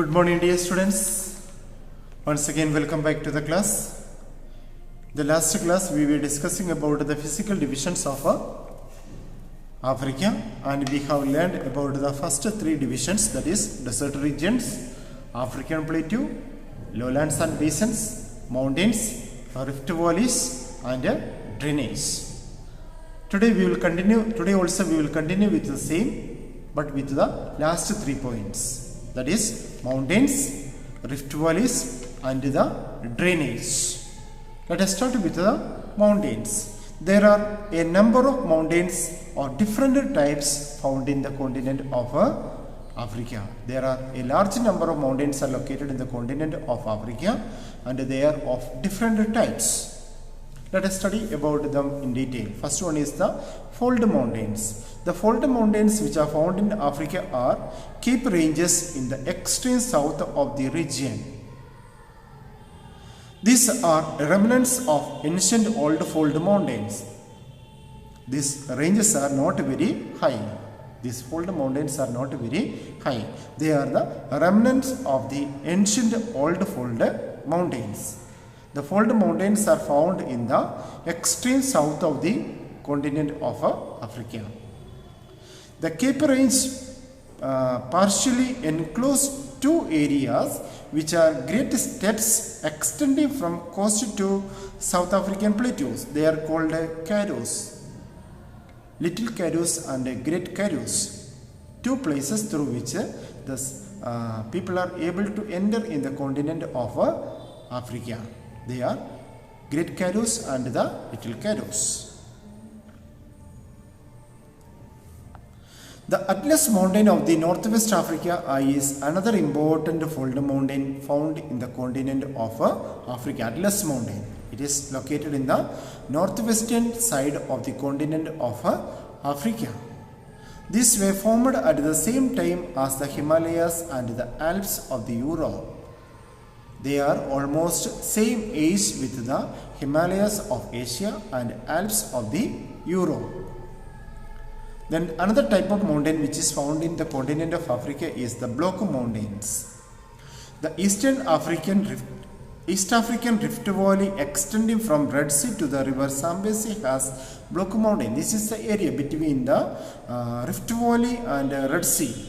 Good morning, dear students. Once again, welcome back to the class. The last class we were discussing about the physical divisions of Africa, and we have learned about the first three divisions, that is desert regions, African plateau, lowlands and basins, mountains, rift valleys and drainage. Today also we will continue with the same, but with the last 3 points, that is mountains, rift valleys and the drainage. Let us start with the mountains. There are a number of mountains or different types found in the continent of Africa. There are a large number of mountains are located in the continent of Africa, and they are of different types. Let us study about them in detail. First one is the fold mountains. The fold mountains which are found in Africa are Cape ranges in the extreme south of the region. These are remnants of ancient old fold mountains. These ranges are not very high. These fold mountains are not very high. They are the remnants of the ancient old fold mountains. The fold mountains are found in the extreme south of the continent of Africa. The Cape Range partially enclose two areas which are great steppes extending from coast to South African plateaus. They are called Karroos, Little Karroos and Great Karroos, two places through which the people are able to enter in the continent of Africa. They are Great Karroos and the Little Karroos. The Atlas Mountain of the Northwest Africa is another important fold mountain found in the continent of Africa. Atlas Mountain. It is located in the northwestern side of the continent of Africa. These were formed at the same time as the Himalayas and the Alps of the Europe. They are almost same age with the Himalayas of Asia and Alps of the Europe. Then another type of mountain which is found in the continent of Africa is the block mountains. The East African Rift Valley extending from Red Sea to the river Zambezi has block mountain. This is the area between the Rift Valley and Red Sea.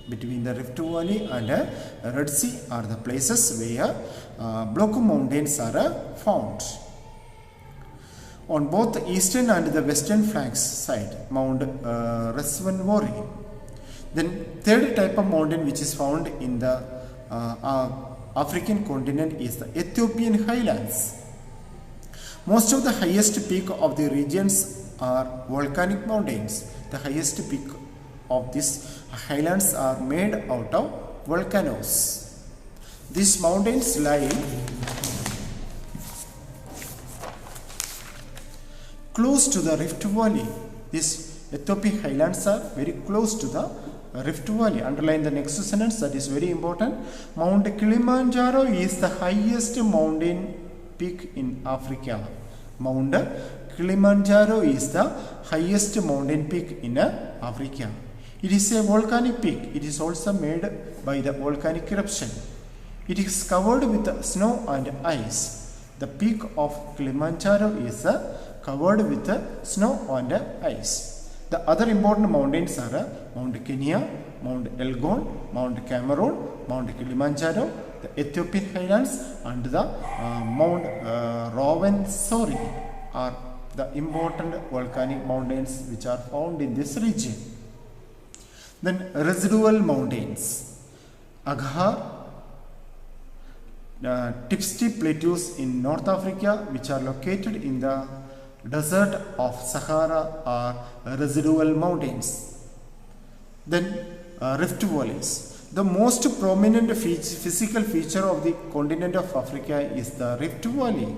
Between the Rift Valley and Red Sea are the places where block mountains are found. On both the eastern and the western flanks side, Mount Resvenwori. Then third type of mountain which is found in the African continent is the Ethiopian highlands. Most of the highest peak of the regions are volcanic mountains. The highest peak of these highlands are made out of volcanoes. These mountains lie close to the Rift Valley. These Ethiopian highlands are very close to the Rift Valley. Underline the next sentence, that is very important. Mount Kilimanjaro is the highest mountain peak in Africa. Mount Kilimanjaro is the highest mountain peak in Africa. It is a volcanic peak. It is also made by the volcanic eruption. It is covered with snow and ice. The peak of Kilimanjaro is covered with snow and ice. The other important mountains are Mount Kenya, Mount Elgon, Mount Cameroon, Mount Kilimanjaro, the Ethiopian highlands and the Mount Rwenzori are the important volcanic mountains which are found in this region. Then residual mountains. Aghar, Tipsty plateaus in North Africa which are located in the desert of Sahara are residual mountains. Then rift valleys. The most prominent physical feature of the continent of Africa is the Rift Valley.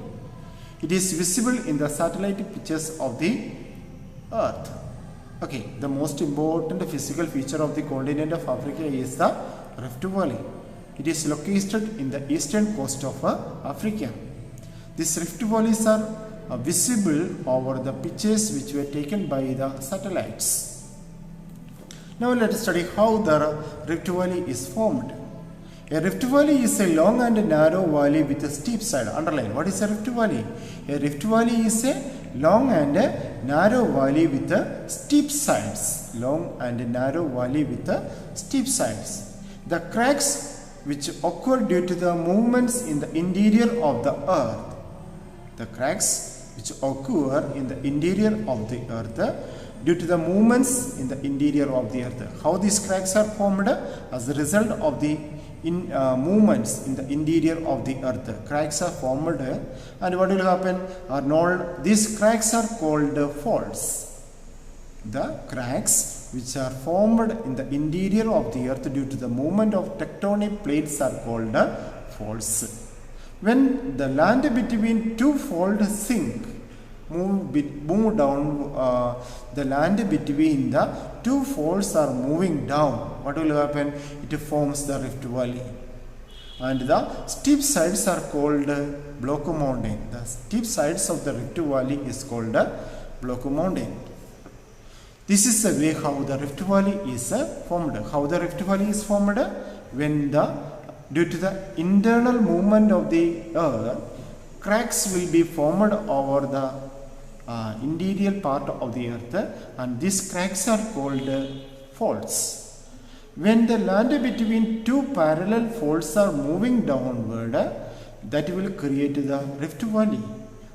It is visible in the satellite pictures of the Earth. Okay, the most important physical feature of the continent of Africa is the Rift Valley. It is located in the eastern coast of Africa. These rift valleys are visible over the pictures which were taken by the satellites. Now let us study how the Rift Valley is formed. A rift valley is a long and narrow valley with a steep side. Underline. What is a rift valley? A rift valley is a long and narrow valley with steep sides. Long and narrow valley with steep sides. The cracks which occur due to the movements in the interior of the earth. The cracks which occur in the interior of the earth due to the movements in the interior of the earth. How these cracks are formed? As a result of the movements in the interior of the earth. Cracks are formed, and what will happen? These cracks are called faults. The cracks which are formed in the interior of the earth due to the movement of tectonic plates are called faults. When the land between two faults sink, move down, the land between the two faults are moving down. What will happen? It forms the rift valley. And the steep sides are called block mountain. The steep sides of the rift valley is called block mountain. This is the way how the rift valley is formed. How the rift valley is formed? When due to the internal movement of the earth, cracks will be formed over the interior part of the earth, and these cracks are called faults. When the land between two parallel faults are moving downward, that will create the rift valley,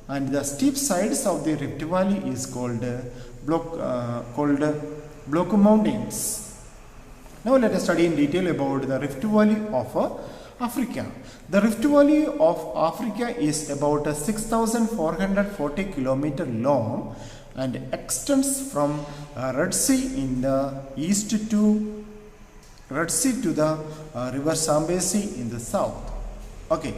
and the steep sides of the rift valley is called block mountains. Now let us study in detail about the rift valley of Africa. The Rift Valley of Africa is about 6,440 km long and extends from Red Sea in the east to the river Zambezi in the south. Okay,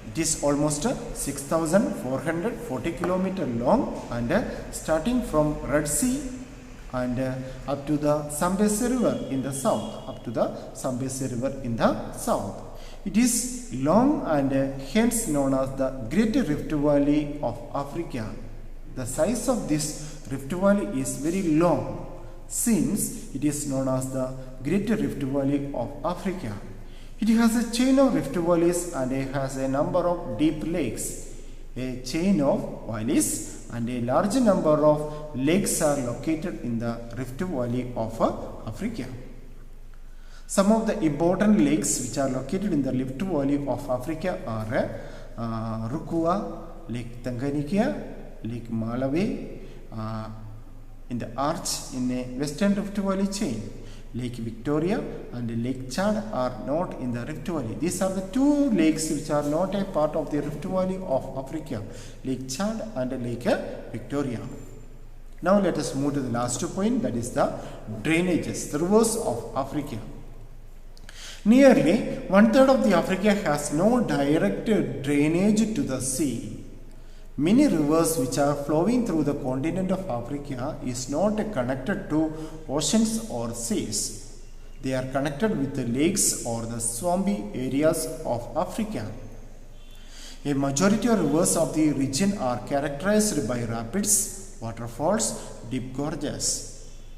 it is almost 6,440 km long and starting from Red Sea and up to the Zambezi River in the south. It is long and hence known as the Great Rift Valley of Africa. The size of this Rift Valley is very long since it is known as the Great Rift Valley of Africa. It has a chain of rift valleys and it has a number of deep lakes. A chain of valleys and a large number of lakes are located in the Rift Valley of Africa. Some of the important lakes which are located in the Rift Valley of Africa are Rukwa, Lake Tanganyika, Lake Malawi, in the arch in a western Rift Valley chain. Lake Victoria and Lake Chad are not in the Rift Valley. These are the two lakes which are not a part of the Rift Valley of Africa, Lake Chad and Lake Victoria. Now let us move to the last point, that is the drainages, the rivers of Africa. Nearly 1/3 of the Africa has no direct drainage to the sea. Many rivers which are flowing through the continent of Africa is not connected to oceans or seas. They are connected with the lakes or the swampy areas of Africa. A majority of rivers of the region are characterized by rapids, waterfalls, deep gorges.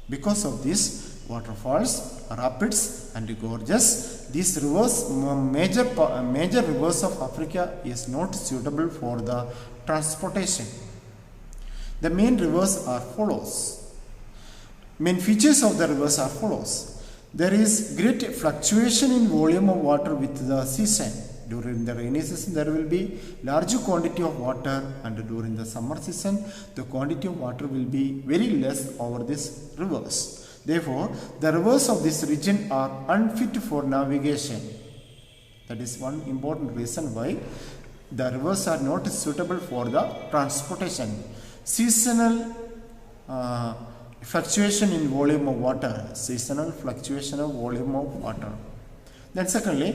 Because of this, waterfalls, rapids and gorges, these rivers, major rivers of Africa is not suitable for the transportation. The main rivers are follows. Main features of the rivers are follows. There is great fluctuation in volume of water with the season. During the rainy season there will be large quantity of water, and during the summer season the quantity of water will be very less over these rivers. Therefore, the rivers of this region are unfit for navigation. That is one important reason why the rivers are not suitable for the transportation. Seasonal fluctuation in volume of water. Seasonal fluctuation of volume of water. Then secondly,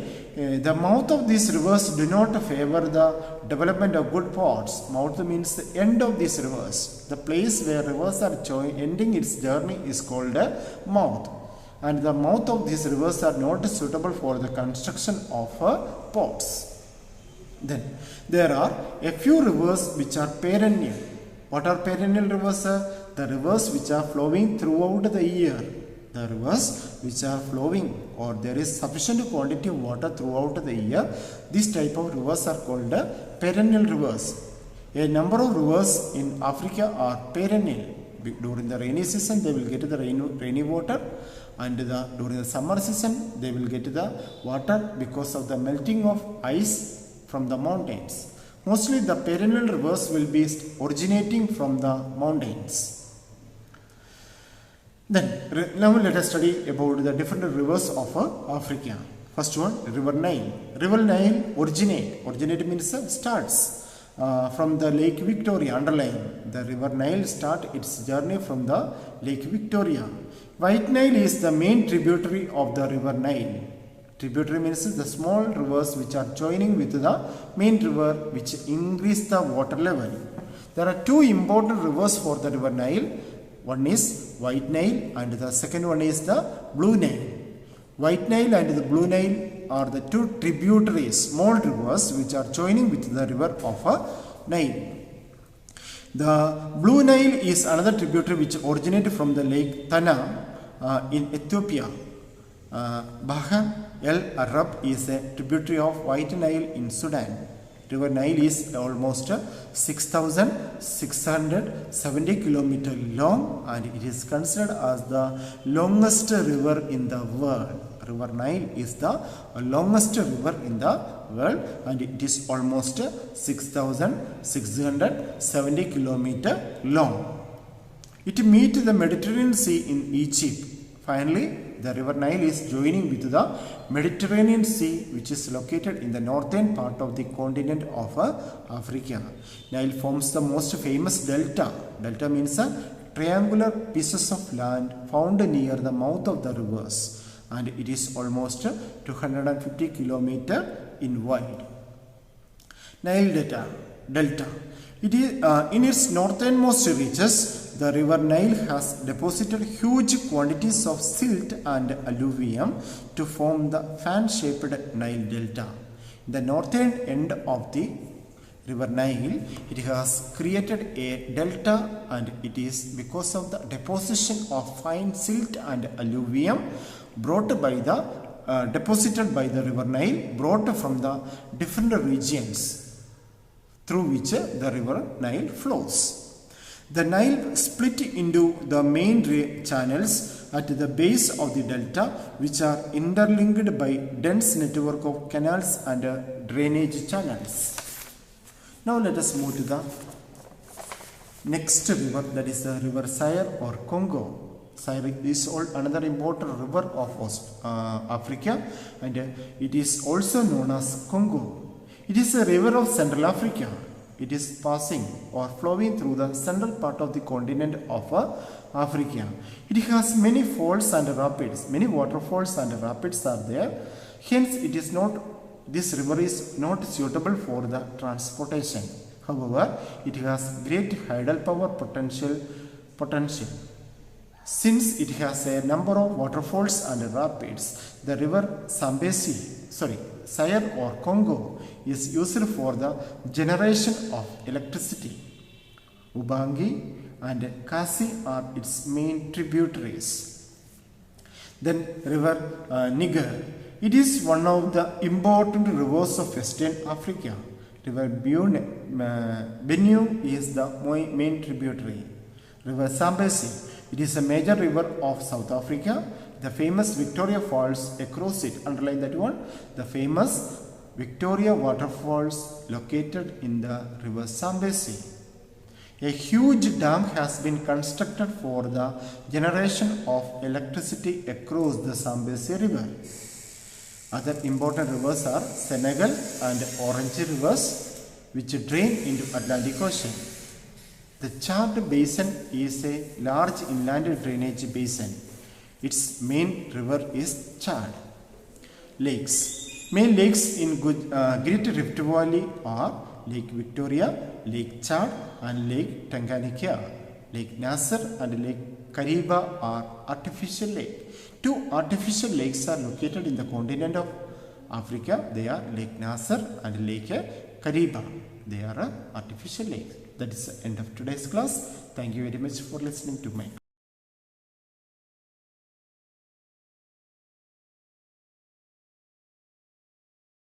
the mouth of these rivers do not favor the development of good ports. Mouth means the end of these rivers. The place where rivers are ending its journey is called a mouth. And the mouth of these rivers are not suitable for the construction of ports. Then there are a few rivers which are perennial. What are perennial rivers? The rivers which are flowing throughout the year. The rivers which are flowing or there is sufficient quantity of water throughout the year, this type of rivers are called perennial rivers. A number of rivers in Africa are perennial. During the rainy season they will get the rainy water, and during the summer season they will get the water because of the melting of ice from the mountains. Mostly the perennial rivers will be originating from the mountains. Then now let us study about the different rivers of Africa. First one, River Nile. River Nile originate means starts from the Lake Victoria. Underline, the River Nile start its journey from the Lake Victoria. White Nile is the main tributary of the River Nile. Tributary means the small rivers which are joining with the main river, which increase the water level. There are two important rivers for the River Nile. One is White Nile and the second one is the Blue Nile. White Nile and the Blue Nile are the two tributaries, small rivers which are joining with the river of Nile. The Blue Nile is another tributary which originated from the Lake Tana in Ethiopia. Bahr el Arab is a tributary of White Nile in Sudan. River Nile is almost 6,670 kilometers long and it is considered as the longest river in the world. River Nile is the longest river in the world and it is almost 6,670 kilometers long. It meets the Mediterranean Sea in Egypt. Finally, the River Nile is joining with the Mediterranean Sea, which is located in the northern part of the continent of Africa. Nile forms the most famous delta. Delta means triangular pieces of land found near the mouth of the rivers, and it is almost 250 kilometers in wide. Nile Delta. It is in its northernmost reaches. The River Nile has deposited huge quantities of silt and alluvium to form the fan-shaped Nile Delta. In the northern end of the River Nile, it has created a delta, and it is because of the deposition of fine silt and alluvium deposited by the River Nile, brought from the different regions through which the River Nile flows. The Nile split into the main channels at the base of the delta, which are interlinked by dense network of canals and drainage channels. Now let us move to the next river, that is the River Zaire or Congo. Zaire is another important river of Africa, and it is also known as Congo. It is a river of Central Africa. It is passing or flowing through the central part of the continent of Africa. It has many falls and rapids. Many waterfalls and rapids are there. Hence, this river is not suitable for the transportation. However, it has great tidal power potential. Since it has a number of waterfalls and rapids, the river Zaire or Congo is used for the generation of electricity. Ubangi and Kasi are its main tributaries. Then River Niger. It is one of the important rivers of Western Africa. River Benue is the main tributary. River Zambezi. It is a major river of South Africa. The famous Victoria Falls across it. Underline that one. The famous Victoria waterfalls located in the River Zambezi. A huge dam has been constructed for the generation of electricity across the Zambezi River. Other important rivers are Senegal and Orange rivers, which drain into Atlantic Ocean. The Chad Basin is a large inland drainage basin. Its main river is Chad. Lakes. Main lakes in Great Rift Valley are Lake Victoria, Lake Chad and Lake Tanganyika. Lake Nasser and Lake Kariba are artificial lakes. Two artificial lakes are located in the continent of Africa. They are Lake Nasser and Lake Kariba. They are artificial lakes. That is the end of today's class. Thank you very much for listening to my